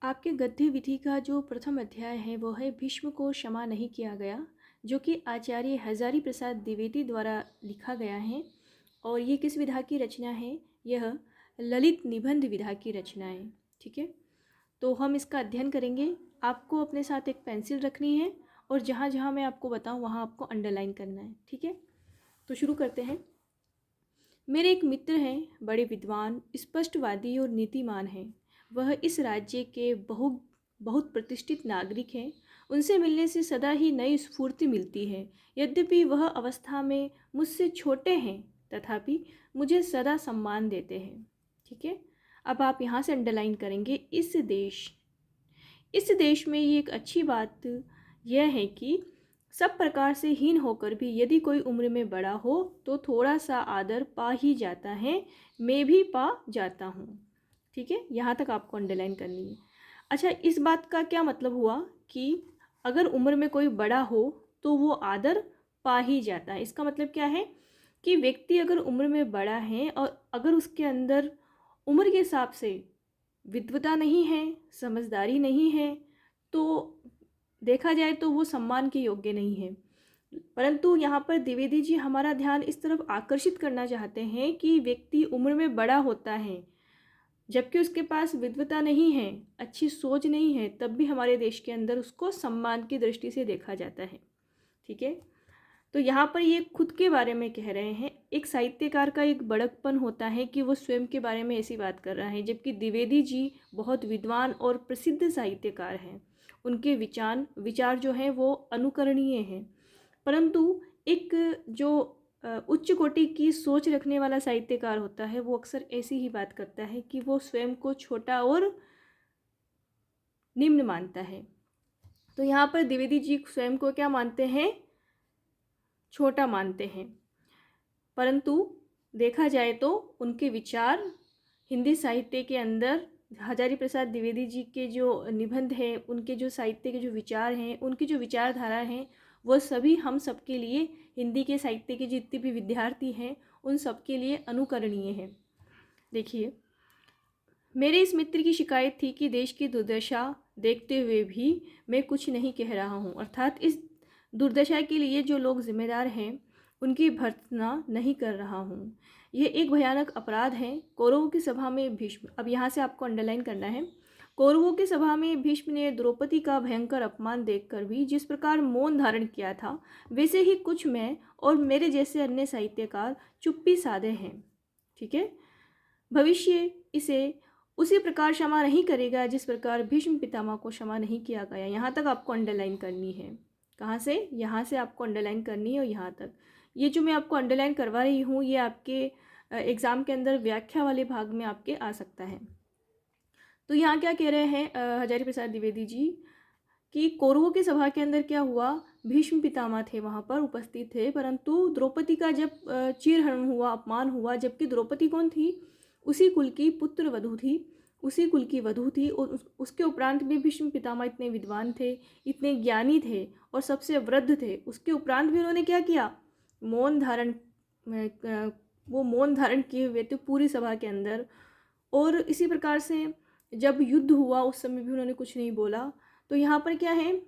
आपके गद्य विधि का जो प्रथम अध्याय है वो है भीष्म को क्षमा नहीं किया गया, जो कि आचार्य हजारी प्रसाद द्विवेदी द्वारा लिखा गया है। और ये किस विधा की रचना है? यह ललित निबंध विधा की रचना है। ठीक है, तो हम इसका अध्ययन करेंगे। आपको अपने साथ एक पेंसिल रखनी है और जहाँ जहाँ मैं आपको बताऊँ वहाँ आपको अंडरलाइन करना है। ठीक है, तो शुरू करते हैं। मेरे एक मित्र हैं, बड़े विद्वान, स्पष्टवादी और नीतिमान हैं। वह इस राज्य के बहुत प्रतिष्ठित नागरिक हैं। उनसे मिलने से सदा ही नई स्फूर्ति मिलती है। यद्यपि वह अवस्था में मुझसे छोटे हैं, तथापि मुझे सदा सम्मान देते हैं। ठीक है, अब आप यहाँ से अंडरलाइन करेंगे इस देश में ये एक अच्छी बात यह है कि सब प्रकार से हीन होकर भी यदि कोई उम्र में बड़ा हो तो थोड़ा सा आदर पा ही जाता है। मैं भी पा जाता हूँ। ठीक है, यहाँ तक आपको अंडरलाइन करनी है। अच्छा, इस बात का क्या मतलब हुआ कि अगर उम्र में कोई बड़ा हो तो वो आदर पा ही जाता है। इसका मतलब क्या है कि व्यक्ति अगर उम्र में बड़ा है और अगर उसके अंदर उम्र के हिसाब से विद्वता नहीं है, समझदारी नहीं है, तो देखा जाए तो वो सम्मान के योग्य नहीं है। परंतु यहाँ पर द्विवेदी जी हमारा ध्यान इस तरफ आकर्षित करना चाहते हैं कि व्यक्ति उम्र में बड़ा होता है, जबकि उसके पास विद्वता नहीं है, अच्छी सोच नहीं है, तब भी हमारे देश के अंदर उसको सम्मान की दृष्टि से देखा जाता है। ठीक है, तो यहाँ पर ये खुद के बारे में कह रहे हैं। एक साहित्यकार का एक बड़कपन होता है कि वो स्वयं के बारे में ऐसी बात कर रहा है, जबकि द्विवेदी जी बहुत विद्वान और प्रसिद्ध साहित्यकार हैं। उनके विचार जो हैं वो अनुकरणीय हैं। परंतु एक जो उच्च कोटि की सोच रखने वाला साहित्यकार होता है वो अक्सर ऐसी ही बात करता है कि वो स्वयं को छोटा और निम्न मानता है। तो यहाँ पर द्विवेदी जी स्वयं को क्या मानते हैं? छोटा मानते हैं। परंतु देखा जाए तो उनके विचार हिंदी साहित्य के अंदर हजारी प्रसाद द्विवेदी जी के जो निबंध हैं, उनके जो साहित्य के जो विचार हैं, उनकी जो विचारधारा हैं, वो सभी हम सबके लिए, हिंदी के साहित्य के जितने भी विद्यार्थी हैं उन सबके लिए अनुकरणीय हैं। देखिए, मेरे इस मित्र की शिकायत थी कि देश की दुर्दशा देखते हुए भी मैं कुछ नहीं कह रहा हूँ, अर्थात इस दुर्दशा के लिए जो लोग जिम्मेदार हैं उनकी भर्त्सना नहीं कर रहा हूँ। यह एक भयानक अपराध है। कौरवों की सभा में भीष्म, अब यहाँ से आपको अंडरलाइन करना है, कौरवों की सभा में भीष्म ने द्रौपदी का भयंकर अपमान देखकर भी जिस प्रकार मौन धारण किया था, वैसे ही कुछ मैं और मेरे जैसे अन्य साहित्यकार चुप्पी साधे हैं। ठीक है, भविष्य इसे उसी प्रकार क्षमा नहीं करेगा जिस प्रकार भीष्म पितामह को क्षमा नहीं किया गया। यहाँ तक आपको अंडरलाइन करनी है। कहाँ से? यहाँ से आपको अंडरलाइन करनी है और यहाँ तक। ये जो मैं आपको अंडरलाइन करवा रही हूँ ये आपके एग्ज़ाम के अंदर व्याख्या वाले भाग में आपके आ सकता है। तो यहाँ क्या कह रहे हैं हजारी प्रसाद द्विवेदी जी कि कौरवों की सभा के अंदर क्या हुआ, भीष्म पितामह थे वहाँ पर उपस्थित थे, परंतु द्रौपदी का जब चीरहरण हुआ, अपमान हुआ, जबकि द्रौपदी कौन थी? उसी कुल की पुत्र वधू थी, उसी कुल की वधू थी। और उसके उपरांत भी भीष्म पितामह इतने विद्वान थे, इतने ज्ञानी थे और सबसे वृद्ध थे। उसके उपरांत भी उन्होंने क्या किया? मौन धारण, वो मौन धारण किए हुए थे पूरी सभा के अंदर। और इसी प्रकार से जब युद्ध हुआ उस समय भी उन्होंने कुछ नहीं बोला। तो यहाँ पर क्या है,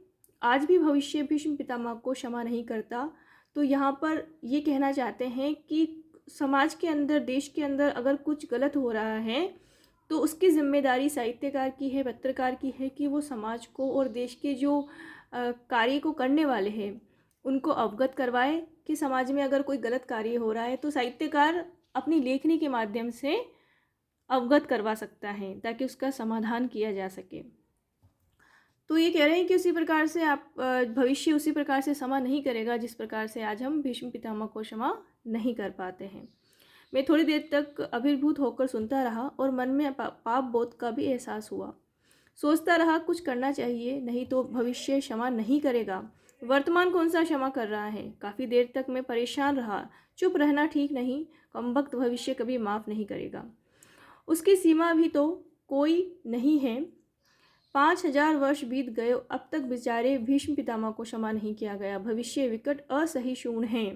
आज भी भविष्य भीष्म पितामह को क्षमा नहीं करता। तो यहाँ पर ये कहना चाहते हैं कि समाज के अंदर, देश के अंदर अगर कुछ गलत हो रहा है तो उसकी जिम्मेदारी साहित्यकार की है, पत्रकार की है कि वो समाज को और देश के जो कार्य को करने वाले हैं उनको अवगत करवाए कि समाज में अगर कोई गलत कार्य हो रहा है तो साहित्यकार अपनी लेखनी के माध्यम से अवगत करवा सकता है ताकि उसका समाधान किया जा सके। तो ये कह रहे हैं कि उसी प्रकार से आप भविष्य उसी प्रकार से क्षमा नहीं करेगा जिस प्रकार से आज हम भीष्म पितामह को क्षमा नहीं कर पाते हैं। मैं थोड़ी देर तक अभिभूत होकर सुनता रहा और मन में पाप बोध का भी एहसास हुआ। सोचता रहा कुछ करना चाहिए, नहीं तो भविष्य क्षमा नहीं करेगा। वर्तमान कौन सा क्षमा कर रहा है? काफ़ी देर तक मैं परेशान रहा। चुप रहना ठीक नहीं, कमबख्त भविष्य कभी माफ़ नहीं करेगा। उसकी सीमा भी तो कोई नहीं है। 5000 वर्ष बीत गए, अब तक बेचारे भीष्म पितामह को क्षमा नहीं किया गया। भविष्य विकट असहिष्णु है।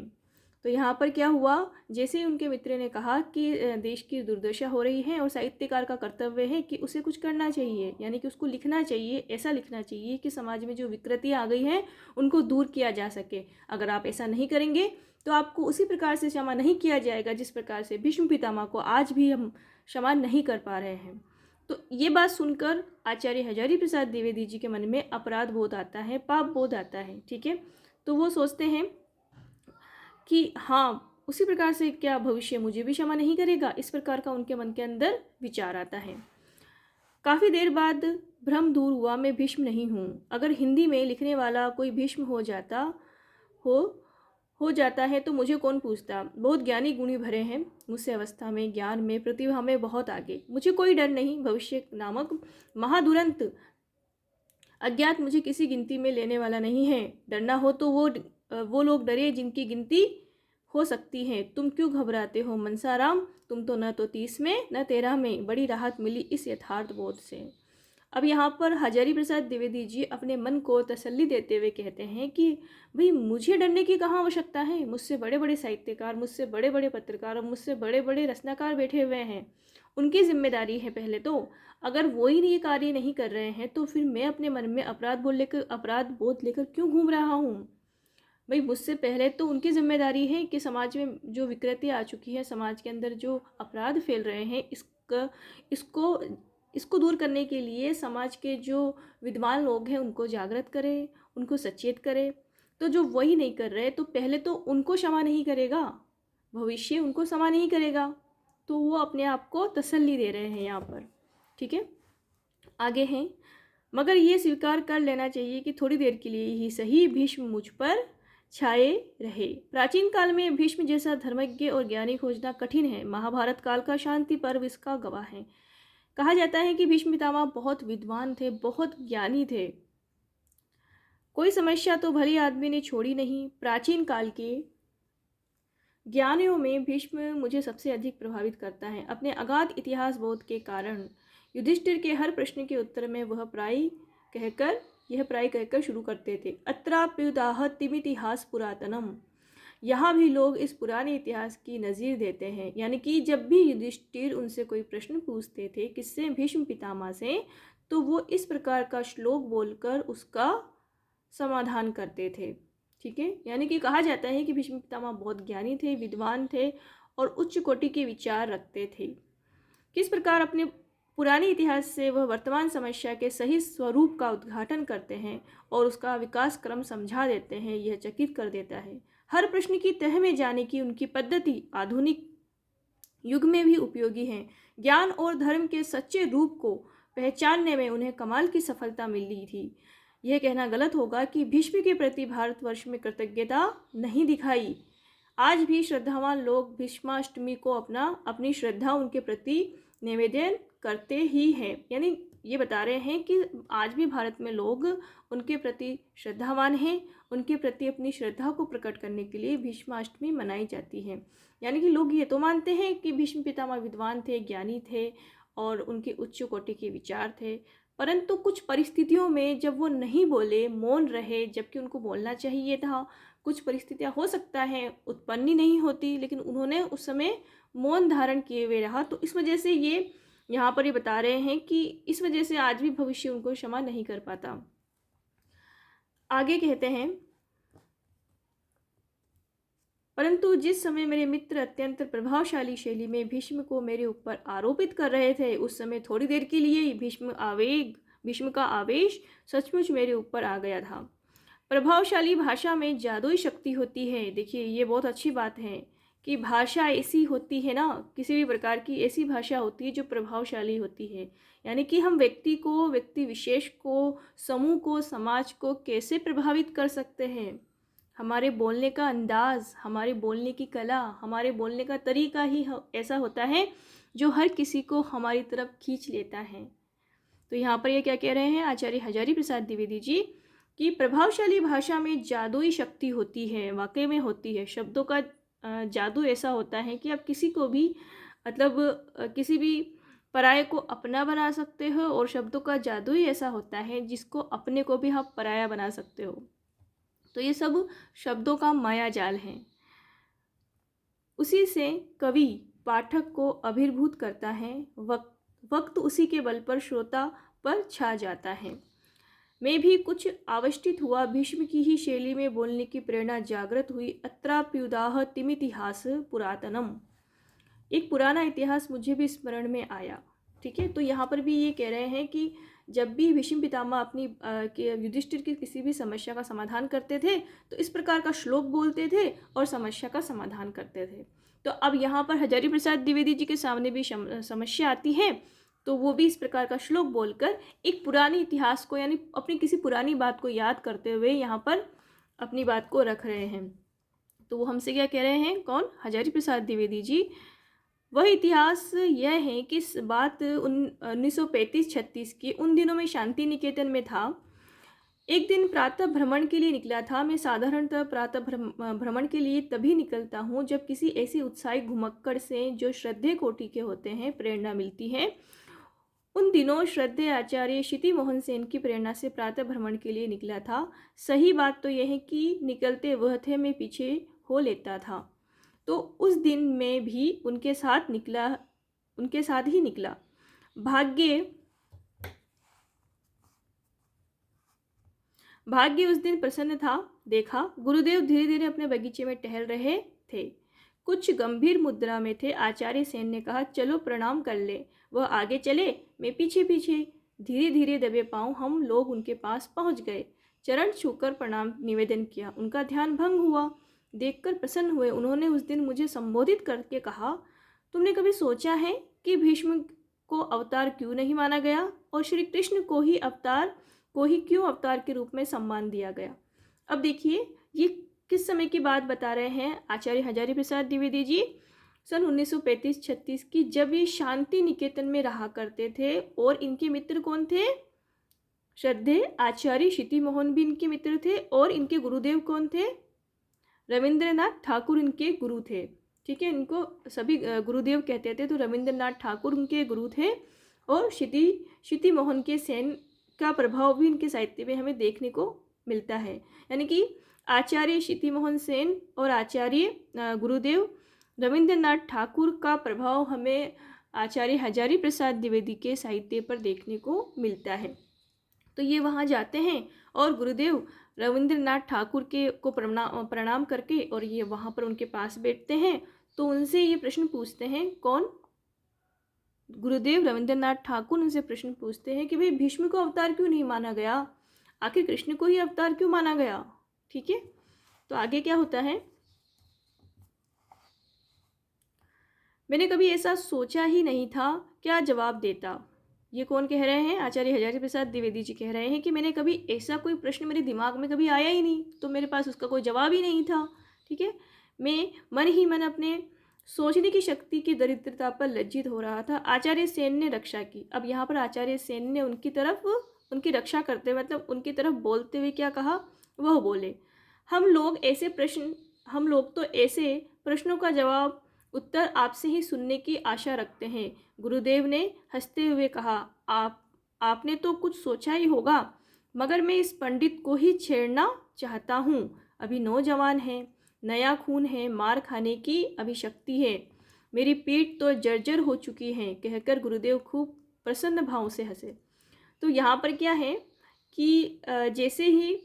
तो यहाँ पर क्या हुआ, जैसे ही उनके मित्र ने कहा कि देश की दुर्दशा हो रही है और साहित्यकार का कर्तव्य है कि उसे कुछ करना चाहिए, यानी कि उसको लिखना चाहिए, ऐसा लिखना चाहिए कि समाज में जो विकृतियाँ आ गई हैं उनको दूर किया जा सके। अगर आप ऐसा नहीं करेंगे तो आपको उसी प्रकार से क्षमा नहीं किया जाएगा जिस प्रकार से भीष्म पितामह को आज भी हम क्षमा नहीं कर पा रहे हैं। तो ये बात सुनकर आचार्य हजारी प्रसाद द्विवेदी जी के मन में अपराध बोध आता है, पाप बोध आता है। ठीक है, तो वो सोचते हैं कि हाँ, उसी प्रकार से क्या भविष्य मुझे भी क्षमा नहीं करेगा, इस प्रकार का उनके मन के अंदर विचार आता है। काफ़ी देर बाद भ्रम दूर हुआ, मैं भीष्म नहीं हूँ। अगर हिंदी में लिखने वाला कोई भीष्म हो जाता है तो मुझे कौन पूछता। बहुत ज्ञानी गुणी भरे हैं मुझसे, अवस्था में, ज्ञान में, प्रतिभा में बहुत आगे। मुझे कोई डर नहीं, भविष्य नामक महादुरंत अज्ञात मुझे किसी गिनती में लेने वाला नहीं है। डरना हो तो वो लोग डरे जिनकी गिनती हो सकती है। तुम क्यों घबराते हो मनसाराम, तुम तो न तो 30 में न 13 में। बड़ी राहत मिली इस यथार्थ बोध से। अब यहाँ पर हजारी प्रसाद द्विवेदी जी अपने मन को तसल्ली देते हुए कहते हैं कि भाई मुझे डरने की कहाँ आवश्यकता है। मुझसे बड़े बड़े साहित्यकार, मुझसे बड़े बड़े पत्रकार और मुझसे बड़े बड़े रचनाकार बैठे हुए हैं, उनकी जिम्मेदारी है पहले तो। अगर वो ही ये कार्य नहीं कर रहे हैं तो फिर मैं अपने मन में अपराध बोध लेकर क्यों घूम रहा हूँ। भाई मुझसे पहले तो उनकी जिम्मेदारी है कि समाज में जो विकृति आ चुकी है, समाज के अंदर जो अपराध फैल रहे हैं, इसको दूर करने के लिए समाज के जो विद्वान लोग हैं उनको जागृत करें, उनको सचेत करें। तो जो वही नहीं कर रहे तो पहले तो उनको क्षमा नहीं करेगा, भविष्य उनको क्षमा नहीं करेगा। तो वो अपने आप को तसल्ली दे रहे हैं यहाँ पर। ठीक है, आगे हैं, मगर ये स्वीकार कर लेना चाहिए कि थोड़ी देर के लिए ही सही भीष्म मुझ पर छाए रहे। प्राचीन काल में भीष्म जैसा धर्मज्ञ और ज्ञानी खोजना कठिन है। महाभारत काल का शांति पर्व इसका गवाह है। कहा जाता है कि भीष्म पितामह बहुत विद्वान थे, बहुत ज्ञानी थे। कोई समस्या तो भली आदमी ने छोड़ी नहीं। प्राचीन काल के ज्ञानियों में भीष्म मुझे सबसे अधिक प्रभावित करता है। अपने अगाध इतिहास बोध के कारण युधिष्ठिर के हर प्रश्न के उत्तर में वह प्राय कहकर शुरू करते थे, अत्राप्युदाह तिमितिहास पुरातनम। यहाँ भी लोग इस पुराने इतिहास की नज़ीर देते हैं, यानी कि जब भी युधिष्ठिर उनसे कोई प्रश्न पूछते थे किससे, भीष्म पितामह से, तो वो इस प्रकार का श्लोक बोलकर उसका समाधान करते थे। ठीक है, यानी कि कहा जाता है कि भीष्म पितामह बहुत ज्ञानी थे, विद्वान थे और उच्च कोटि के विचार रखते थे। किस प्रकार अपने पुराने इतिहास से वह वर्तमान समस्या के सही स्वरूप का उद्घाटन करते हैं और उसका विकास क्रम समझा देते हैं, यह चकित कर देता है। हर प्रश्न की तह में जाने की उनकी पद्धति आधुनिक युग में भी उपयोगी है। ज्ञान और धर्म के सच्चे रूप को पहचानने में उन्हें कमाल की सफलता मिली थी। यह कहना गलत होगा कि भीष्म के प्रति भारतवर्ष में कृतज्ञता नहीं दिखाई। आज भी श्रद्धावान लोग भीष्माष्टमी को अपनी श्रद्धा उनके प्रति निवेदन करते ही हैं। यानी ये बता रहे हैं कि आज भी भारत में लोग उनके प्रति श्रद्धावान हैं, उनके प्रति अपनी श्रद्धा को प्रकट करने के लिए भीष्माष्टमी मनाई जाती है। यानी कि लोग ये तो मानते हैं कि भीष्म पितामह विद्वान थे, ज्ञानी थे और उनके उच्च कोटि के विचार थे, परंतु कुछ परिस्थितियों में जब वो नहीं बोले, मौन रहे, जबकि उनको बोलना चाहिए था। कुछ परिस्थितियाँ हो सकता है उत्पन्न ही नहीं होती, लेकिन उन्होंने उस समय मौन धारण किए हुए रहा। तो इस वजह से ये यहाँ पर ये बता रहे हैं कि इस वजह से आज भी भविष्य उनको क्षमा नहीं कर पाता। आगे कहते हैं, परंतु जिस समय मेरे मित्र अत्यंत प्रभावशाली शैली में भीष्म को मेरे ऊपर आरोपित कर रहे थे, उस समय थोड़ी देर के लिए भीष्म का आवेश सचमुच मेरे ऊपर आ गया था। प्रभावशाली भाषा में जादुई शक्ति होती है। देखिए, ये बहुत अच्छी बात है कि भाषा ऐसी होती है ना, किसी भी प्रकार की ऐसी भाषा होती है जो प्रभावशाली होती है। यानी कि हम व्यक्ति विशेष को, समूह को, समाज को कैसे प्रभावित कर सकते हैं। हमारे बोलने का अंदाज, हमारे बोलने की कला, हमारे बोलने का तरीका ही ऐसा होता है जो हर किसी को हमारी तरफ खींच लेता है। तो यहाँ पर ये क्या कह रहे हैं आचार्य हजारी प्रसाद द्विवेदी जी कि प्रभावशाली भाषा में जादुई शक्ति होती है, वाकई में होती है। शब्दों का जादू ऐसा होता है कि आप किसी को भी किसी भी पराये को अपना बना सकते हो, और शब्दों का जादू ही ऐसा होता है जिसको अपने को भी आप पराया बना सकते हो। तो ये सब शब्दों का माया जाल है। उसी से कवि पाठक को अभिभूत करता है। वक्त उसी के बल पर श्रोता पर छा जाता है। मैं भी कुछ आविष्टित हुआ, भीष्म की ही शैली में बोलने की प्रेरणा जागृत हुई। अत्राप्युदाह तिमितिहास पुरातनम, एक पुराना इतिहास मुझे भी स्मरण में आया। ठीक है, तो यहाँ पर भी ये कह रहे हैं कि जब भी भीष्म पितामह अपनी युधिष्ठिर की किसी भी समस्या का समाधान करते थे तो इस प्रकार का श्लोक बोलते थे और समस्या का समाधान करते थे। तो अब यहाँ पर हजारी प्रसाद द्विवेदी जी के सामने भी समस्या आती है, तो वो भी इस प्रकार का श्लोक बोलकर एक पुराने इतिहास को, यानी अपनी किसी पुरानी बात को याद करते हुए यहाँ पर अपनी बात को रख रहे हैं। तो वो हमसे क्या कह रहे हैं, कौन, हजारी प्रसाद द्विवेदी जी। वह इतिहास यह है कि इस बात 1935-36 की, उन दिनों में शांति निकेतन में था। एक दिन प्रातः भ्रमण के लिए निकला था। मैं साधारणतः प्रातः भ्रमण के लिए तभी निकलता हूँ जब किसी ऐसी उत्साही घुमक्कड़ से, जो श्रद्धेय कोटि के होते हैं, प्रेरणा मिलती है। उन दिनों श्रद्धेय आचार्य क्षिति मोहन सेन की प्रेरणा से प्रातः भ्रमण के लिए निकला था। सही बात तो यह है कि निकलते वह थे, मैं पीछे हो लेता था। तो उस दिन मैं भी उनके साथ ही निकला। भाग्य उस दिन प्रसन्न था। देखा, गुरुदेव धीरे धीरे अपने बगीचे में टहल रहे थे। कुछ गंभीर मुद्रा में थे। आचार्य सेन ने कहा, चलो प्रणाम कर ले। वह आगे चले, मैं पीछे पीछे। धीरे धीरे दबे पांव हम लोग उनके पास पहुंच गए। चरण छूकर प्रणाम निवेदन किया। उनका ध्यान भंग हुआ। देखकर प्रसन्न हुए। उन्होंने उस दिन मुझे संबोधित करके कहा, तुमने कभी सोचा है कि भीष्म को अवतार क्यों नहीं माना गया और श्री कृष्ण को ही क्यों अवतार के रूप में सम्मान दिया गया? अब देखिए, ये किस समय की बात बता रहे हैं आचार्य हजारी प्रसाद द्विवेदी जी? सन 1935-36 की, जब ये शांति निकेतन में रहा करते थे। और इनके मित्र कौन थे? श्रद्धेय आचार्य क्षिति मोहन भी इनके मित्र थे। और इनके गुरुदेव कौन थे? रविंद्रनाथ ठाकुर इनके गुरु थे। ठीक है, इनको सभी गुरुदेव कहते थे। तो रविंद्रनाथ ठाकुर उनके गुरु थे। और क्षिति मोहन के सेन का प्रभाव भी इनके साहित्य में हमें देखने को मिलता है। यानी कि आचार्य क्षिति मोहन सेन और आचार्य गुरुदेव रविंद्रनाथ ठाकुर का प्रभाव हमें आचार्य हजारी प्रसाद द्विवेदी के साहित्य पर देखने को मिलता है। तो ये वहाँ जाते हैं और गुरुदेव रविंद्रनाथ ठाकुर को प्रणाम करके, और ये वहाँ पर उनके पास बैठते हैं। तो उनसे ये प्रश्न पूछते हैं, कौन? गुरुदेव रविंद्रनाथ ठाकुर उनसे प्रश्न पूछते हैं कि भाई, भीष्म को अवतार क्यों नहीं माना गया? आखिर कृष्ण को ही अवतार क्यों माना गया? ठीक है, तो आगे क्या होता है? मैंने कभी ऐसा सोचा ही नहीं था, क्या जवाब देता? ये कौन कह रहे हैं? आचार्य हजारी प्रसाद द्विवेदी जी कह रहे हैं कि मैंने कभी ऐसा कोई प्रश्न मेरे दिमाग में कभी आया ही नहीं, तो मेरे पास उसका कोई जवाब ही नहीं था। ठीक है, मैं मन ही मन अपने सोचने की शक्ति की दरिद्रता पर लज्जित हो रहा था। आचार्य सेन ने रक्षा की। अब यहाँ पर आचार्य सेन ने उनकी रक्षा करते हुए, मतलब उनकी तरफ बोलते हुए क्या कहा? वह बोले, हम लोग तो ऐसे प्रश्नों का जवाब, उत्तर आपसे ही सुनने की आशा रखते हैं। गुरुदेव ने हंसते हुए कहा, आपने तो कुछ सोचा ही होगा, मगर मैं इस पंडित को ही छेड़ना चाहता हूँ। अभी नौजवान है, नया खून है, मार खाने की अभी शक्ति है, मेरी पीठ तो जर्जर हो चुकी है, कहकर गुरुदेव खूब प्रसन्न भाव से हंसे। तो यहाँ पर क्या है कि जैसे ही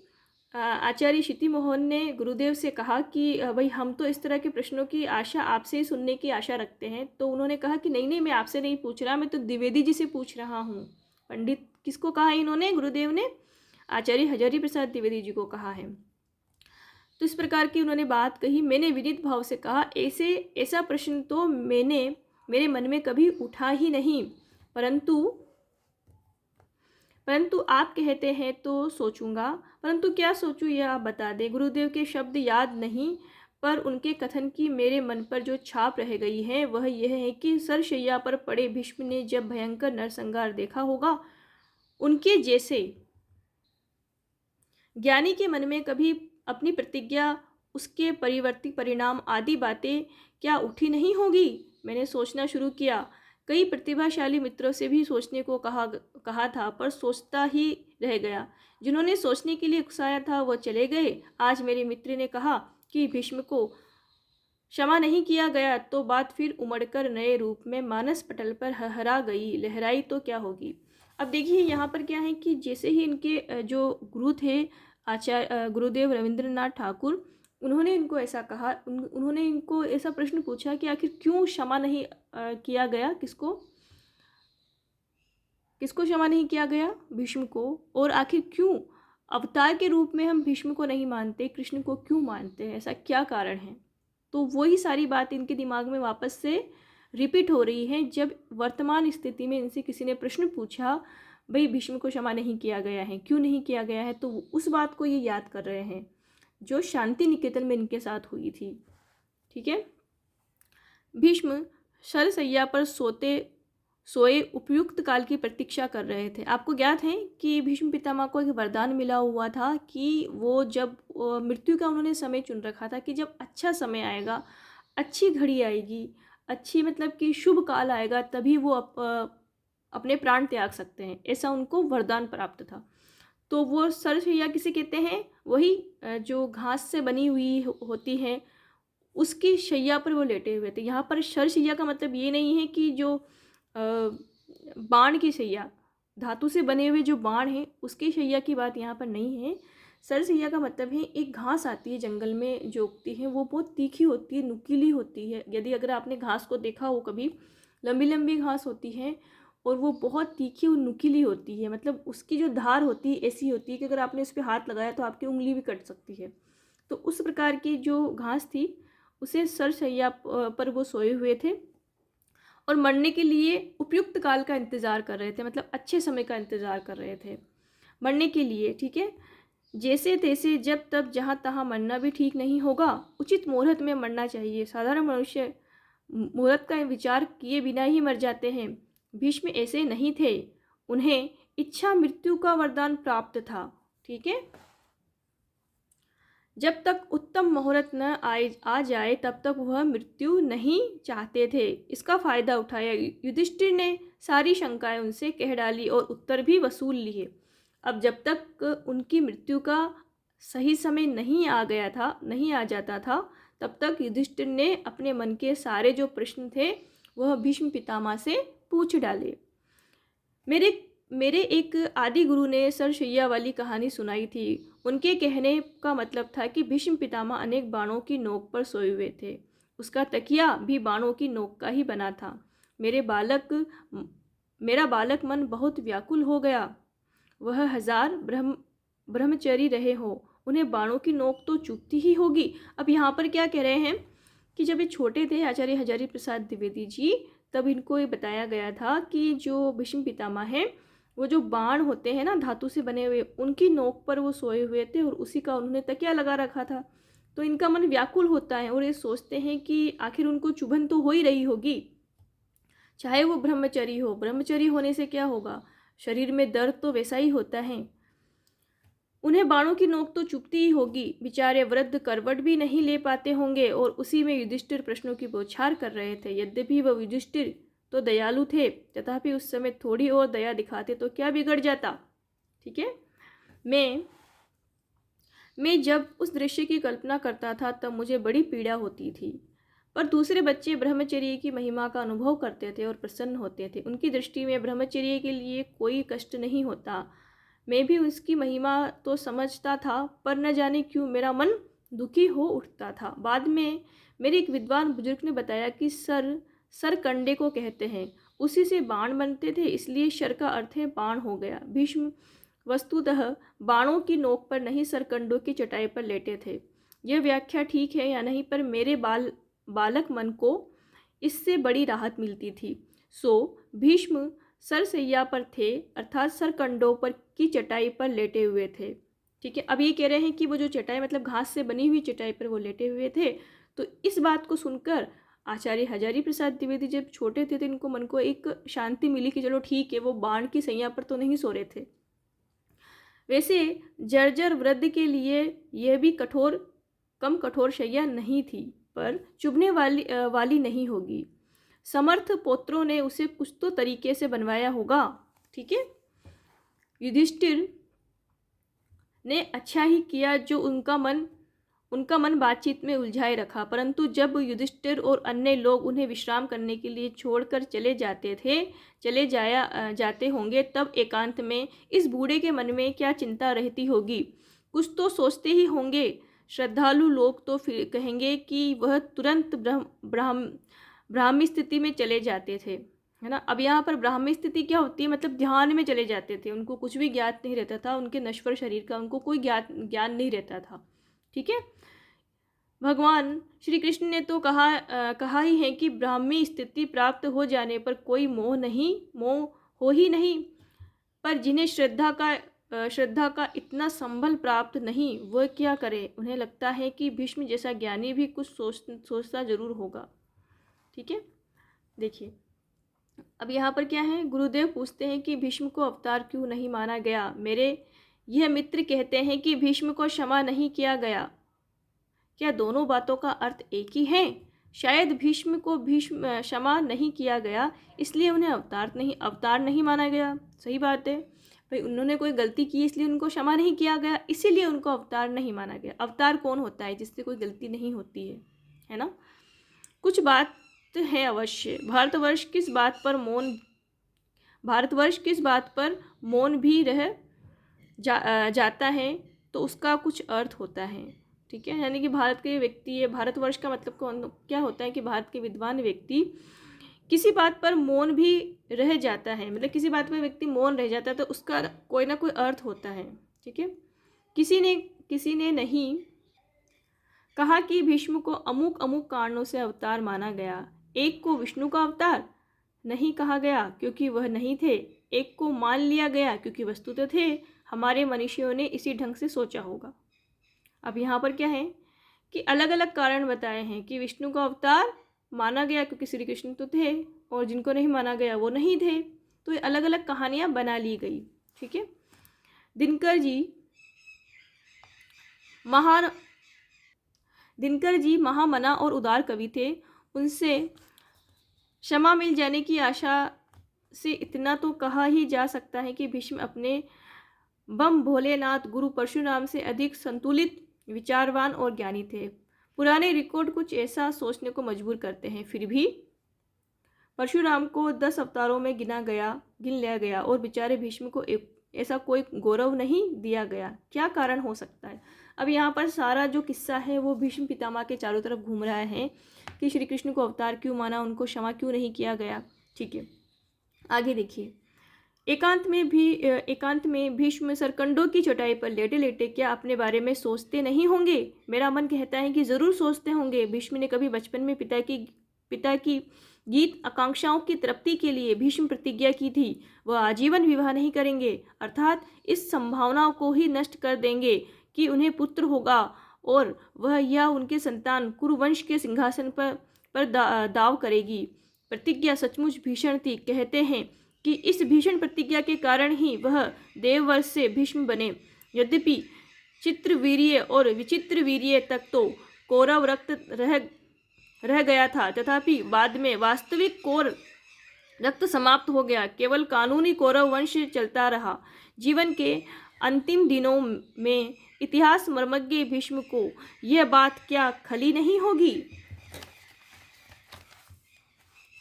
आचार्य क्षिति मोहन ने गुरुदेव से कहा कि भाई, हम तो इस तरह के प्रश्नों की आशा, आपसे ही सुनने की आशा रखते हैं, तो उन्होंने कहा कि नहीं, मैं आपसे नहीं पूछ रहा, मैं तो द्विवेदी जी से पूछ रहा हूँ। पंडित किसको कहा इन्होंने? गुरुदेव ने आचार्य हजारी प्रसाद द्विवेदी जी को कहा है। तो इस प्रकार की उन्होंने बात कही। मैंने विनीत भाव से कहा, ऐसा प्रश्न तो मेरे मन में कभी उठा ही नहीं, परंतु आप कहते हैं तो सोचूंगा। परंतु क्या सोचूं, यह आप बता दें। गुरुदेव के शब्द याद नहीं, पर उनके कथन की मेरे मन पर जो छाप रह गई है वह यह है कि सरशैया पर पड़े भीष्म ने जब भयंकर नरसंहार देखा होगा, उनके जैसे ज्ञानी के मन में कभी अपनी प्रतिज्ञा, उसके परिवर्ती परिणाम आदि बातें क्या उठी नहीं होगी? मैंने सोचना शुरू किया। कई प्रतिभाशाली मित्रों से भी सोचने को कहा था, पर सोचता ही रह गया। जिन्होंने सोचने के लिए उकसाया था वह चले गए। आज मेरे मित्र ने कहा कि भीष्म को क्षमा नहीं किया गया तो बात फिर उमड़कर नए रूप में मानस पटल पर हरा गई, लहराई तो क्या होगी। अब देखिए यहाँ पर क्या है कि जैसे ही इनके जो गुरु थे आचार्य गुरुदेव रविंद्रनाथ ठाकुर, उन्होंने इनको ऐसा कहा, उन्होंने इनको ऐसा प्रश्न पूछा कि आखिर क्यों क्षमा नहीं किया गया, किसको किसको क्षमा नहीं किया गया, भीष्म को। और आखिर क्यों अवतार के रूप में हम भीष्म को नहीं मानते, कृष्ण को क्यों मानते हैं, ऐसा क्या कारण है। तो वही सारी बात इनके दिमाग में वापस से रिपीट हो रही है। जब वर्तमान स्थिति में इनसे किसी ने प्रश्न पूछा, भाई भीष्म को क्षमा नहीं किया गया है, क्यों नहीं किया गया है, तो उस बात को ये याद कर रहे हैं जो शांति निकेतन में इनके साथ हुई थी। ठीक है। भीष्म शरशय्या पर सोए उपयुक्त काल की प्रतीक्षा कर रहे थे। आपको ज्ञात है कि भीष्म पितामह को एक वरदान मिला हुआ था कि वो जब मृत्यु का उन्होंने समय चुन रखा था कि जब अच्छा समय आएगा, अच्छी घड़ी आएगी, अच्छी मतलब कि शुभ काल आएगा, तभी वो अपने प्राण त्याग सकते हैं, ऐसा उनको वरदान प्राप्त था। तो वो शरशय्या किसे कहते हैं, वही जो घास से बनी हुई होती है उसकी शैया पर वो लेटे हुए थे। यहाँ पर शरशय्या का मतलब ये नहीं है कि जो बाण की शैया, धातु से बने हुए जो बाण हैं उसकी शैया की बात यहाँ पर नहीं है। शरशय्या का मतलब है एक घास आती है जंगल में जो उगती है, वो बहुत तीखी होती है, नुकीली होती है। यदि अगर आपने घास को देखा हो कभी, लंबी लंबी घास होती है और वो बहुत तीखी और नुकीली होती है, मतलब उसकी जो धार होती है ऐसी होती है कि अगर आपने उस पर हाथ लगाया तो आपकी उंगली भी कट सकती है। तो उस प्रकार की जो घास थी उसे शरशय्या पर वो सोए हुए थे और मरने के लिए उपयुक्त काल का इंतज़ार कर रहे थे, मतलब अच्छे समय का इंतज़ार कर रहे थे मरने के लिए। ठीक है। जैसे तैसे जब तब जहाँ तहाँ मरना भी ठीक नहीं होगा, उचित मुहूर्त में मरना चाहिए। साधारण मनुष्य मुहूर्त का विचार किए बिना ही मर जाते हैं। भीष्म ऐसे नहीं थे, उन्हें इच्छा मृत्यु का वरदान प्राप्त था। ठीक है। जब तक उत्तम मुहूर्त न आ जाए तब तक वह मृत्यु नहीं चाहते थे। इसका फायदा उठाया युधिष्ठिर ने सारी शंकाएं उनसे कह डाली और उत्तर भी वसूल लिए। अब जब तक उनकी मृत्यु का सही समय नहीं आ जाता था, तब तक युधिष्ठिर ने अपने मन के सारे जो प्रश्न थे वह भीष्म पितामह से पूछ डाले। मेरे एक आदि गुरु ने शरशय्या वाली कहानी सुनाई थी। उनके कहने का मतलब था कि भीष्म पितामह अनेक बाणों की नोक पर सोए हुए थे। उसका तकिया भी बाणों की नोक का ही बना था। मेरा बालक मन बहुत व्याकुल हो गया। वह हजार ब्रह्मचरी रहे हो, उन्हें बाणों की नोक तो चुभती ही होगी। अब यहाँ पर क्या कह रहे हैं कि जब ये छोटे थे आचार्य हजारी प्रसाद द्विवेदी जी, तब इनको ये बताया गया था कि जो भीष्म पितामह हैं वो जो बाण होते हैं ना धातु से बने हुए, उनकी नोक पर वो सोए हुए थे और उसी का उन्होंने तकिया लगा रखा था। तो इनका मन व्याकुल होता है और ये सोचते हैं कि आखिर उनको चुभन तो हो ही रही होगी, चाहे वो ब्रह्मचरी हो। ब्रह्मचरी होने से क्या होगा, शरीर में दर्द तो वैसा ही होता है, उन्हें बाणों की नोक तो चुभती ही होगी। बेचारे वृद्ध करवट भी नहीं ले पाते होंगे। और उसी में युधिष्ठिर प्रश्नों की बौछार कर रहे थे। यद्यपि वह युधिष्ठिर तो दयालु थे, तथापि उस समय थोड़ी और दया दिखाते तो क्या बिगड़ जाता। ठीक है। मैं जब उस दृश्य की कल्पना करता था तब मुझे बड़ी पीड़ा होती थी, पर दूसरे बच्चे ब्रह्मचर्य की महिमा का अनुभव करते थे और प्रसन्न होते थे। उनकी दृष्टि में ब्रह्मचर्य के लिए कोई कष्ट नहीं होता। मैं भी उसकी महिमा तो समझता था, पर न जाने क्यों मेरा मन दुखी हो उठता था। बाद में मेरे एक विद्वान बुजुर्ग ने बताया कि सर कंडे को कहते हैं, उसी से बाण बनते थे, इसलिए शर का अर्थ है बाण हो गया। भीष्म वस्तुतः बाणों की नोक पर नहीं, सरकंडों की चटाई पर लेटे थे। यह व्याख्या ठीक है या नहीं, पर मेरे बालक मन को इससे बड़ी राहत मिलती थी। सो भीष्म सरसैया पर थे, अर्थात सरकंडों पर की चटाई पर लेटे हुए थे। ठीक है। अब ये कह रहे हैं कि वो जो चटाई मतलब घास से बनी हुई चटाई पर वो लेटे हुए थे। तो इस बात को सुनकर आचार्य हजारी प्रसाद द्विवेदी जब छोटे थे तो इनको मन को एक शांति मिली कि चलो ठीक है, वो बाण की सैया पर तो नहीं सो रहे थे। वैसे जर्जर वृद्ध के लिए यह भी कम कठोर शैया नहीं थी, पर चुभने वाली नहीं होगी। समर्थ पोत्रों ने उसे कुछ तो तरीके से बनवाया होगा। ठीक है। युधिष्ठिर ने अच्छा ही किया जो उनका मन उनका मन बातचीत में उलझाए रखा। परंतु जब युधिष्ठिर और अन्य लोग उन्हें विश्राम करने के लिए छोड़कर जाते होंगे, तब एकांत में इस बूढ़े के मन में क्या चिंता रहती होगी। कुछ तो सोचते ही होंगे। श्रद्धालु लोग तो फिर कहेंगे कि वह तुरंत ब्राह्मी स्थिति में चले जाते थे, है ना। अब यहाँ पर ब्राह्मी स्थिति क्या होती है, मतलब ध्यान में चले जाते थे। उनको कुछ भी ज्ञात नहीं रहता था, उनके नश्वर शरीर का उनको कोई ज्ञान नहीं रहता था। ठीक है। भगवान श्री कृष्ण ने तो कहा ही है कि ब्राह्मी स्थिति प्राप्त हो जाने पर कोई मोह हो ही नहीं। पर जिन्हें श्रद्धा का इतना संबल प्राप्त नहीं, वह क्या करे। उन्हें लगता है कि भीष्म जैसा ज्ञानी भी कुछ सोचता जरूर होगा। ठीक है। देखिए अब यहाँ पर क्या है, गुरुदेव पूछते हैं कि भीष्म को अवतार क्यों नहीं माना गया। मेरे यह मित्र कहते हैं कि भीष्म को क्षमा नहीं किया गया। क्या दोनों बातों का अर्थ एक ही है। शायद भीष्म को क्षमा नहीं किया गया, इसलिए उन्हें अवतार नहीं माना गया। सही बात है भाई, उन्होंने कोई गलती की इसलिए उनको क्षमा नहीं किया गया, इसीलिए उनको अवतार नहीं माना गया। अवतार कौन होता है, जिससे कोई गलती नहीं होती है ना। कुछ बात है अवश्य। भारतवर्ष किस बात पर मौन भी रह जाता है तो उसका कुछ अर्थ होता है। ठीक है, यानी कि भारत के व्यक्ति, ये भारतवर्ष का मतलब क्या होता है कि भारत के विद्वान व्यक्ति किसी बात पर मौन भी रह जाता है, मतलब किसी बात पर व्यक्ति मौन रह जाता है तो उसका कोई ना कोई अर्थ होता है। ठीक है। किसी ने नहीं कहा कि भीष्म को अमुक अमुक कारणों से अवतार माना गया। एक को विष्णु का अवतार नहीं कहा गया क्योंकि वह नहीं थे, एक को मान लिया गया क्योंकि वस्तुतः थे। हमारे मनुष्यों ने इसी ढंग से सोचा होगा। अब यहाँ पर क्या है कि अलग अलग कारण बताए हैं कि विष्णु का अवतार माना गया क्योंकि श्री कृष्ण तो थे, और जिनको नहीं माना गया वो नहीं थे। तो ये अलग अलग कहानियाँ बना ली गई। ठीक है। दिनकर जी महामना और उदार कवि थे। उनसे क्षमा मिल जाने की आशा से इतना तो कहा ही जा सकता है कि भीष्म अपने बम भोलेनाथ गुरु परशुराम से अधिक संतुलित, विचारवान और ज्ञानी थे। पुराने रिकॉर्ड कुछ ऐसा सोचने को मजबूर करते हैं। फिर भी परशुराम को 10 अवतारों में गिन लिया गया और बेचारे भीष्म को ऐसा कोई गौरव नहीं दिया गया। क्या कारण हो सकता है। अब यहाँ पर सारा जो किस्सा है वो भीष्म पितामह के चारों तरफ घूम रहा है कि श्री कृष्ण को अवतार क्यों माना, उनको क्षमा क्यों नहीं किया गया। ठीक है, आगे देखिए। एकांत में भीष्म सरकंडों की चटाई पर लेटे लेटे क्या अपने बारे में सोचते नहीं होंगे। मेरा मन कहता है कि जरूर सोचते होंगे। भीष्म ने कभी बचपन में पिता की गीत आकांक्षाओं की तृप्ति के लिए भीष्म प्रतिज्ञा की थी। वह आजीवन विवाह नहीं करेंगे, अर्थात इस संभावना को ही नष्ट कर देंगे कि उन्हें पुत्र होगा और वह या उनके संतान कुरुवंश के सिंहासन पर दाव करेगी। प्रतिज्ञा सचमुच भीषण थी। कहते हैं कि इस भीषण प्रतिज्ञा के कारण ही वह देववंश से भीष्म बने। यद्यपि चित्रवीर्य और विचित्र वीर्य तक तो कौरव रक्त रह गया था, तथापि बाद में वास्तविक कौर रक्त समाप्त हो गया। केवल कानूनी कौरव वंश चलता रहा। जीवन के अंतिम दिनों में इतिहास मर्मज्ञ भीष्म को यह बात क्या खली नहीं होगी।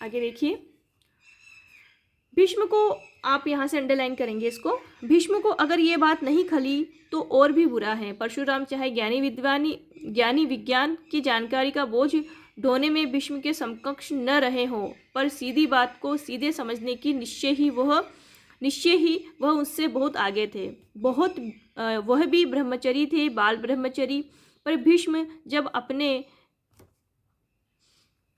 आगे देखिए। भीष्म को आप यहाँ से अंडरलाइन करेंगे इसको। भीष्म को अगर ये बात नहीं खली तो और भी बुरा है। परशुराम चाहे ज्ञानी विज्ञान की जानकारी का बोझ ढोने में भीष्म के समकक्ष न रहे हों, पर सीधी बात को सीधे समझने की निश्चय ही वह उससे बहुत आगे थे। वह भी ब्रह्मचरी थे, बाल ब्रह्मचरी। पर भीष्म जब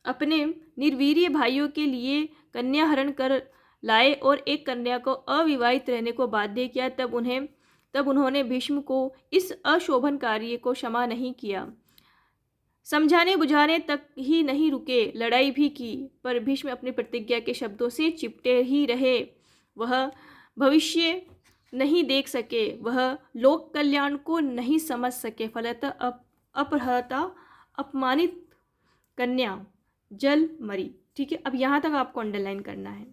अपने निर्वीर्य भाइयों के लिए कन्या हरण कर लाए और एक कन्या को अविवाहित रहने को बाध्य किया, तब उन्होंने भीष्म को इस अशोभन कार्य को क्षमा नहीं किया। समझाने बुझाने तक ही नहीं रुके, लड़ाई भी की, पर भीष्म अपनी प्रतिज्ञा के शब्दों से चिपटे ही रहे। वह भविष्य नहीं देख सके, वह लोक कल्याण को नहीं समझ सके। फलतः अपहृता अपमानित कन्या जल मरी। ठीक है, अब यहाँ तक आपको अंडरलाइन करना है।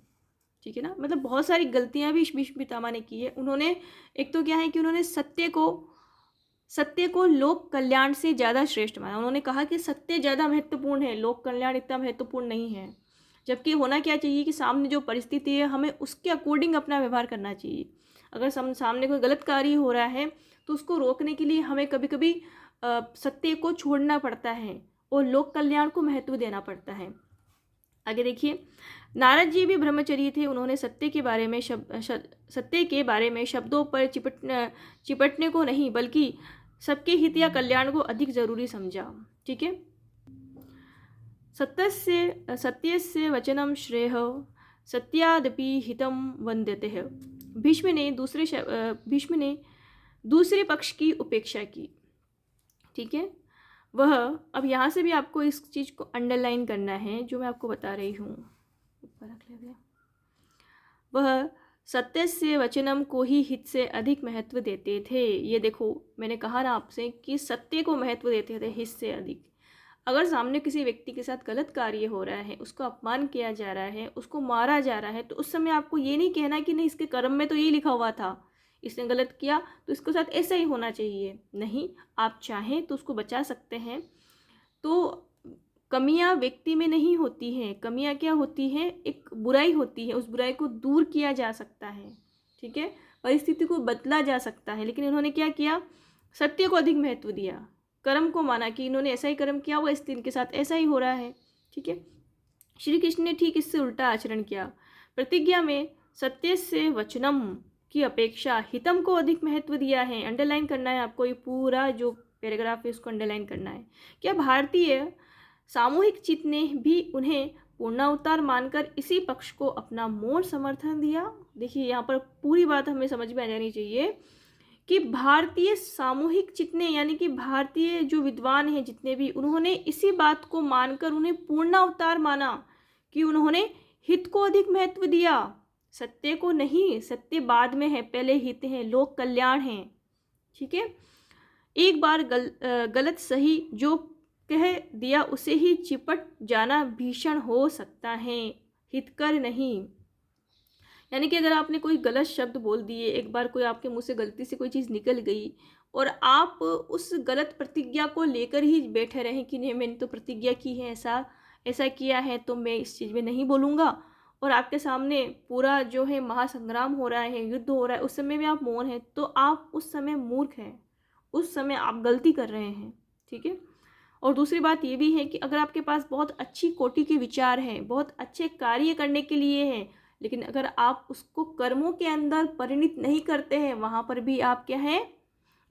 ठीक है ना, मतलब बहुत सारी गलतियां भी भीष्म पितामह ने की है। उन्होंने एक तो क्या है कि उन्होंने सत्य को सत्य को लोक कल्याण से ज़्यादा श्रेष्ठ माना। उन्होंने कहा कि सत्य ज़्यादा महत्वपूर्ण है, लोक कल्याण इतना महत्वपूर्ण नहीं है। जबकि होना क्या चाहिए कि सामने जो परिस्थिति है हमें उसके अकॉर्डिंग अपना व्यवहार करना चाहिए। अगर सामने कोई गलत कार्य हो रहा है तो उसको रोकने के लिए हमें कभी कभी सत्य को छोड़ना पड़ता है और लोक कल्याण को महत्व देना पड़ता है। आगे देखिए, नारद जी भी ब्रह्मचर्य थे। उन्होंने सत्य के बारे में शब्दों पर चिपटने को नहीं बल्कि सबके हित या कल्याण को अधिक जरूरी समझा। ठीक है, सत्यस्य वचनम श्रेय सत्यादपि हितम वंद्यते है। भीष्म ने दूसरे पक्ष की उपेक्षा की। ठीक है, वह, अब यहाँ से भी आपको इस चीज़ को अंडरलाइन करना है जो मैं आपको बता रही हूँ, ऊपर रख लिया। वह सत्यस्य वचनम को ही हित से अधिक महत्व देते थे। ये देखो, मैंने कहा ना आपसे कि सत्य को महत्व देते थे हित से अधिक। अगर सामने किसी व्यक्ति के साथ गलत कार्य हो रहा है, उसको अपमान किया जा रहा है, उसको मारा जा रहा है, तो उस समय आपको ये नहीं कहना कि नहीं इसके कर्म में तो यही लिखा हुआ था, इसने गलत किया तो इसके साथ ऐसा ही होना चाहिए। नहीं, आप चाहें तो उसको बचा सकते हैं। तो कमियां व्यक्ति में नहीं होती हैं, कमियां क्या होती हैं, एक बुराई होती है, उस बुराई को दूर किया जा सकता है। ठीक है, परिस्थिति को बदला जा सकता है। लेकिन इन्होंने क्या किया, सत्य को अधिक महत्व दिया, कर्म को माना कि इन्होंने ऐसा ही कर्म किया हुआ, इसलिए इनके साथ ऐसा ही हो रहा है। ठीक है, श्री कृष्ण ने ठीक इससे उल्टा आचरण किया। प्रतिज्ञा में सत्य से वचनम की अपेक्षा हितम को अधिक महत्व दिया है। अंडरलाइन करना है आपको, ये पूरा जो पैराग्राफ है उसको अंडरलाइन करना है। क्या भारतीय सामूहिक चित्त ने भी उन्हें पूर्णावतार मानकर इसी पक्ष को अपना मौन समर्थन दिया। देखिए, यहाँ पर पूरी बात हमें समझ में आ जानी चाहिए कि भारतीय सामूहिक चित्त ने, यानी कि भारतीय जो विद्वान हैं जितने भी, उन्होंने इसी बात को मानकर उन्हें पूर्णावतार माना कि उन्होंने हित को अधिक महत्व दिया, सत्य को नहीं। सत्य बाद में है, पहले हित है, लोक कल्याण है। ठीक है, एक बार गलत सही जो कह दिया उसे ही चिपट जाना भीषण हो सकता है, हितकर नहीं। यानी कि अगर आपने कोई गलत शब्द बोल दिए, एक बार कोई आपके मुंह से गलती से कोई चीज़ निकल गई और आप उस गलत प्रतिज्ञा को लेकर ही बैठे रहें कि नहीं, मैंने तो प्रतिज्ञा की है, ऐसा किया है, तो मैं इस चीज़ में नहीं बोलूँगा, और आपके सामने पूरा जो है महासंग्राम हो रहा है, युद्ध हो रहा है, उस समय में आप मौन हैं, तो आप उस समय मूर्ख हैं, उस समय आप गलती कर रहे हैं। ठीक है, और दूसरी बात ये भी है कि अगर आपके पास बहुत अच्छी कोटि के विचार हैं, बहुत अच्छे कार्य करने के लिए हैं, लेकिन अगर आप उसको कर्मों के अंदर परिणित नहीं करते हैं, वहाँ पर भी आप क्या हैं,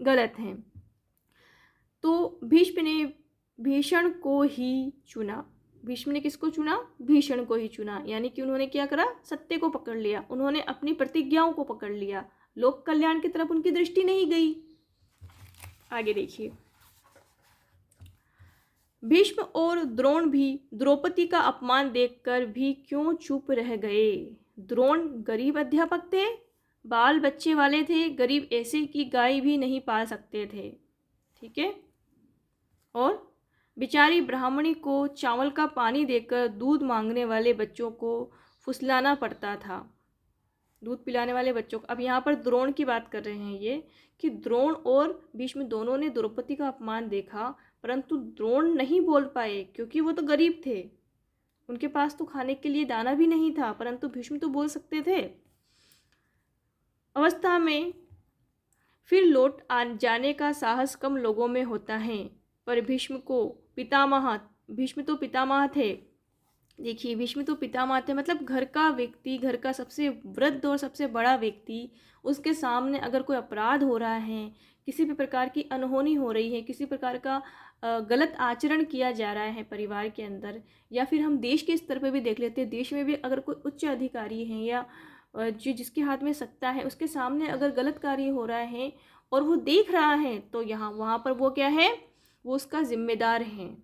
गलत हैं। तो भीष्म ने भीषण को ही चुना। भीष्म ने किसको चुना, भीषण को ही चुना। यानी कि उन्होंने क्या करा, सत्य को पकड़ लिया, उन्होंने अपनी प्रतिज्ञाओं को पकड़ लिया, लोक कल्याण की तरफ उनकी दृष्टि नहीं गई। आगे देखिए, भीष्म और द्रोण भी द्रौपदी का अपमान देखकर भी क्यों चुप रह गए। द्रोण गरीब अध्यापक थे, बाल बच्चे वाले थे, गरीब ऐसे कि गाय भी नहीं पाल सकते थे। ठीक है, और बेचारी ब्राह्मणी को चावल का पानी देकर दूध मांगने वाले बच्चों को फुसलाना पड़ता था, दूध पिलाने वाले बच्चों को। अब यहाँ पर द्रोण की बात कर रहे हैं ये, कि द्रोण और भीष्म दोनों ने द्रौपदी का अपमान देखा, परंतु द्रोण नहीं बोल पाए क्योंकि वो तो गरीब थे, उनके पास तो खाने के लिए दाना भी नहीं था, परंतु भीष्म तो बोल सकते थे। अवस्था में फिर लौट जाने का साहस कम लोगों में होता है, पर भीष्म तो पितामह थे। देखिए, भीष्म तो पितामह थे, मतलब घर का व्यक्ति, घर का सबसे वृद्ध और सबसे बड़ा व्यक्ति, उसके सामने अगर कोई अपराध हो रहा है, किसी भी प्रकार की अनहोनी हो रही है, किसी प्रकार का गलत आचरण किया जा रहा है परिवार के अंदर, या फिर हम देश के स्तर पर भी देख लेते हैं, देश में भी अगर कोई उच्च अधिकारी हैं या जिसके हाथ में सत्ता है, उसके सामने अगर गलत कार्य हो रहा है और वो देख रहा है, तो वहाँ पर वो क्या है, वो उसका जिम्मेदार है।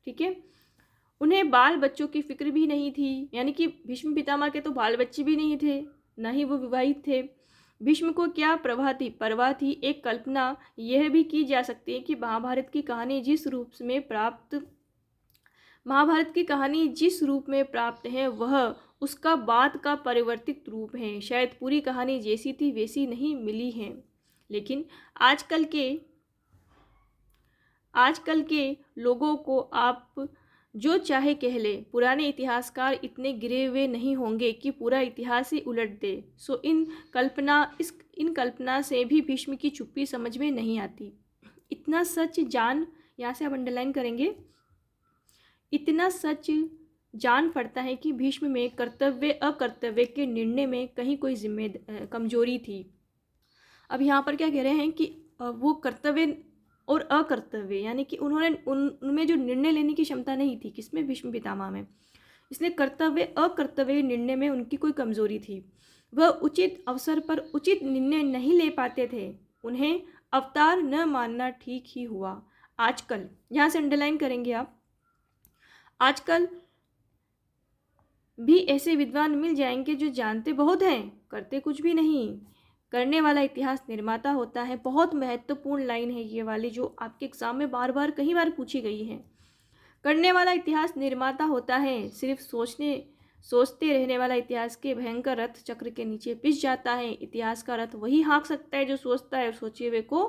ठीक है, उन्हें बाल बच्चों की फिक्र भी नहीं थी, यानी कि भीष्म पितामह के तो बाल बच्चे भी नहीं थे, ना ही वो विवाहित थे। भीष्म को क्या परवाह थी। एक कल्पना यह भी की जा सकती है कि महाभारत की कहानी जिस रूप में प्राप्त है वह उसका बाद का परिवर्तित रूप है। शायद पूरी कहानी जैसी थी वैसी नहीं मिली है, लेकिन आजकल के आजकल के लोगों को आप जो चाहे कह ले, पुराने इतिहासकार इतने गिरे हुए नहीं होंगे कि पूरा इतिहास ही उलट दे। सो इन कल्पना से भी भीष्म की चुप्पी समझ में नहीं आती। इतना सच जान, यहाँ से आप अंडरलाइन करेंगे, इतना सच जान पड़ता है कि भीष्म में कर्तव्य अकर्तव्य के निर्णय में कहीं कोई कमजोरी थी। अब यहाँ पर क्या कह रहे हैं कि वो कर्तव्य और अकर्तव्य, यानी कि उनमें जो निर्णय लेने की क्षमता नहीं थी, किसमें, भीष्म पितामह में, इसलिए कर्तव्य अकर्तव्य निर्णय में उनकी कोई कमजोरी थी। वह उचित अवसर पर उचित निर्णय नहीं ले पाते थे। उन्हें अवतार न मानना ठीक ही हुआ। आजकल, यहाँ से अंडरलाइन करेंगे आप, आजकल भी ऐसे विद्वान मिल जाएंगे जो जानते बहुत हैं, करते कुछ भी नहीं। करने वाला इतिहास निर्माता होता है। बहुत महत्वपूर्ण लाइन है ये वाली, जो आपके एग्जाम में बार बार कई बार पूछी गई है। करने वाला इतिहास निर्माता होता है। सिर्फ सोचते रहने वाला इतिहास के भयंकर रथ चक्र के नीचे पिस जाता है। इतिहास का रथ वही हाँक सकता है जो सोचता है और सोचे हुए को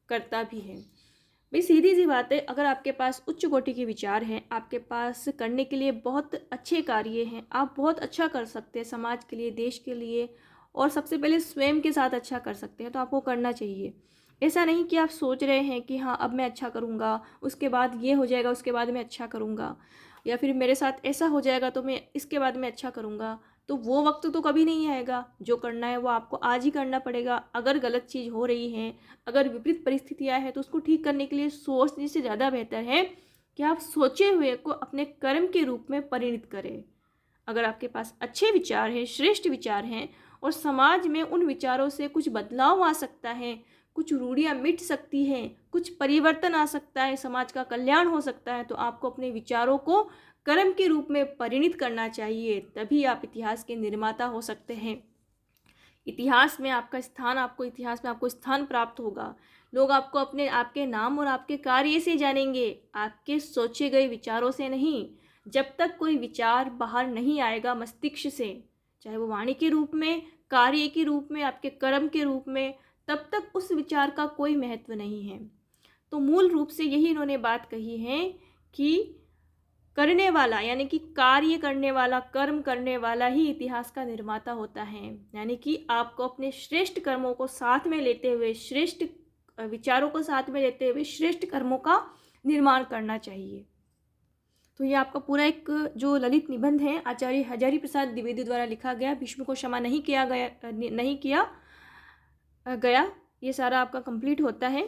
करता भी है। भाई सीधी सी बात है, अगर आपके पास उच्च कोटि के विचार हैं, आपके पास करने के लिए बहुत अच्छे कार्य हैं, आप बहुत अच्छा कर सकते हैं समाज के लिए, देश के लिए, और सबसे पहले स्वयं के साथ अच्छा कर सकते हैं, तो आपको करना चाहिए। ऐसा नहीं कि आप सोच रहे हैं कि हाँ अब मैं अच्छा करूँगा, उसके बाद ये हो जाएगा, उसके बाद मैं अच्छा करूँगा, या फिर मेरे साथ ऐसा हो जाएगा तो मैं इसके बाद मैं अच्छा करूँगा। तो वो वक्त तो कभी नहीं आएगा। जो करना है वो आपको आज ही करना पड़ेगा। अगर गलत चीज़ हो रही है, अगर विपरीत परिस्थितियाँ हैं, तो उसको ठीक करने के लिए सोचने से ज़्यादा बेहतर है कि आप सोचे हुए को अपने कर्म के रूप में परिणित करें। अगर आपके पास अच्छे विचार हैं, श्रेष्ठ विचार हैं, और समाज में उन विचारों से कुछ बदलाव आ सकता है, कुछ रूढ़ियाँ मिट सकती हैं, कुछ परिवर्तन आ सकता है, समाज का कल्याण हो सकता है, तो आपको अपने विचारों को कर्म के रूप में परिणित करना चाहिए। तभी आप इतिहास के निर्माता हो सकते हैं। इतिहास में आपका स्थान, इतिहास में आपको स्थान प्राप्त होगा। लोग आपको आपके नाम और आपके कार्य से जानेंगे, आपके सोचे गए विचारों से नहीं। जब तक कोई विचार बाहर नहीं आएगा मस्तिष्क से, चाहे वो वाणी के रूप में, कार्य के रूप में, आपके कर्म के रूप में, तब तक उस विचार का कोई महत्व नहीं है। तो मूल रूप से यही इन्होंने बात कही है कि करने वाला, यानी कि कार्य करने वाला, कर्म करने वाला ही इतिहास का निर्माता होता है। यानी कि आपको अपने श्रेष्ठ कर्मों को साथ में लेते हुए, श्रेष्ठ विचारों को साथ में लेते हुए श्रेष्ठ कर्मों का निर्माण करना चाहिए। तो ये आपका पूरा एक जो ललित निबंध है आचार्य हजारी प्रसाद द्विवेदी द्वारा लिखा गया, भीष्म को क्षमा नहीं किया गया, ये सारा आपका कंप्लीट होता है।